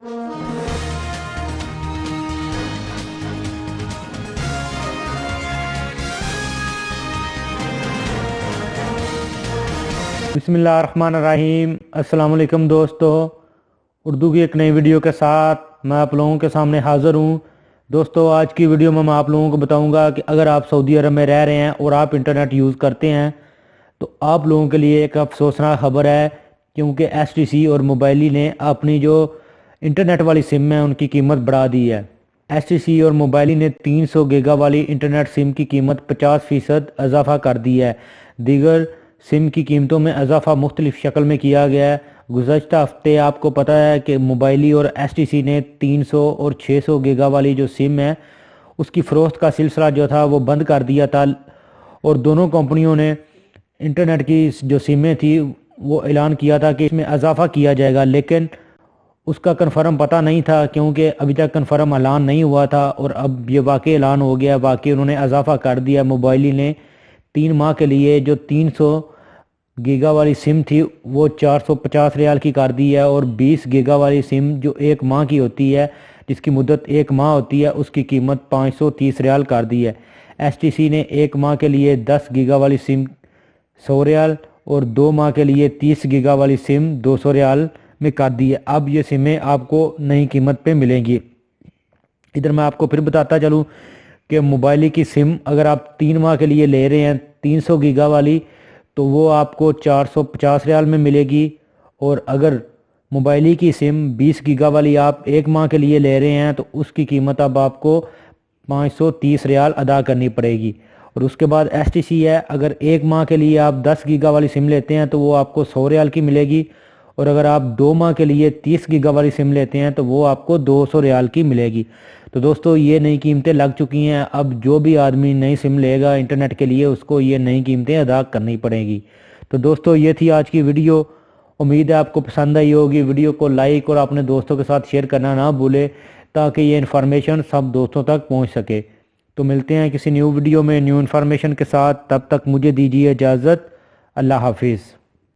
بسم اللہ الرحمن الرحیم۔ السلام علیکم دوستو، اردو کی ایک نئی ویڈیو کے ساتھ میں آپ لوگوں کے سامنے حاضر ہوں۔ دوستو آج کی ویڈیو میں آپ لوگوں کو بتاؤں گا کہ اگر آپ سعودی عرب میں رہ رہے ہیں اور آپ انٹرنیٹ یوز کرتے ہیں تو آپ لوگوں کے لیے ایک افسوسناک خبر ہے، کیونکہ ایس ٹی سی اور موبائلی نے اپنی جو انٹرنیٹ والی سم ہے ان کی قیمت بڑھا دی ہے۔ ایس ٹی سی اور موبائلی نے 300 گیگا والی انٹرنیٹ سم کی قیمت 50% اضافہ کر دی ہے۔ دیگر سم کی قیمتوں میں اضافہ مختلف شکل میں کیا گیا ہے۔ گزشتہ ہفتے آپ کو پتہ ہے کہ موبائلی اور ایس ٹی سی نے 300 اور 600 گیگا والی جو سم ہے اس کی فروخت کا سلسلہ جو تھا وہ بند کر دیا تھا، اور دونوں کمپنیوں نے انٹرنیٹ کی جو سمیں تھی وہ اعلان کیا تھا کہ اس میں اضافہ کیا جائے گا، لیکن اس کا کنفرم پتہ نہیں تھا کیونکہ ابھی تک کنفرم اعلان نہیں ہوا تھا، اور اب یہ واقعی اعلان ہو گیا۔ واقعی انہوں نے اضافہ کر دیا۔ موبائلی نے 3 ماہ کے لیے جو 300 گیگا والی سم تھی وہ 450 ریال کی کر دی ہے، اور 20 گیگا والی سم جو 1 ماہ کی ہوتی ہے، جس کی مدت 1 ماہ ہوتی ہے، اس کی قیمت 530 ریال کر دی ہے۔ ایس ٹی سی نے 1 ماہ کے لیے 10 گیگا والی سم 100 ریال اور 2 ماہ کے لیے 30 گیگا والی سم 200 ریال میں کر دی ہے۔ اب یہ سمیں آپ کو نئی قیمت پہ ملیں گی۔ ادھر میں آپ کو پھر بتاتا چلوں کہ موبائلی کی سم اگر آپ 3 ماہ کے لیے لے رہے ہیں 300 گیگا والی تو وہ آپ کو 450 ریال میں ملے گی، اور اگر موبائلی کی سم 20 گیگا والی آپ 1 ماہ کے لیے لے رہے ہیں تو اس کی قیمت اب آپ کو 530 ریال ادا کرنی پڑے گی۔ اور اس کے بعد ایس ٹی سی ہے، اگر 1 ماہ کے لیے آپ 10 گیگا والی سم لیتے ہیں تو وہ آپ کو 100 ریال کی ملے گی، اور اگر آپ 2 ماہ کے لیے 30 گیگا والی سم لیتے ہیں تو وہ آپ کو 200 ریال کی ملے گی۔ تو دوستو یہ نئی قیمتیں لگ چکی ہیں، اب جو بھی آدمی نئی سم لے گا انٹرنیٹ کے لیے اس کو یہ نئی قیمتیں ادا کرنی پڑیں گی۔ تو دوستو یہ تھی آج کی ویڈیو، امید ہے آپ کو پسند آئی ہوگی۔ ویڈیو کو لائک اور اپنے دوستوں کے ساتھ شیئر کرنا نہ بھولے تاکہ یہ انفارمیشن سب دوستوں تک پہنچ سکے۔ تو ملتے ہیں کسی نیو ویڈیو میں نیو انفارمیشن کے ساتھ، تب تک مجھے دیجیے اجازت۔ اللہ حافظ۔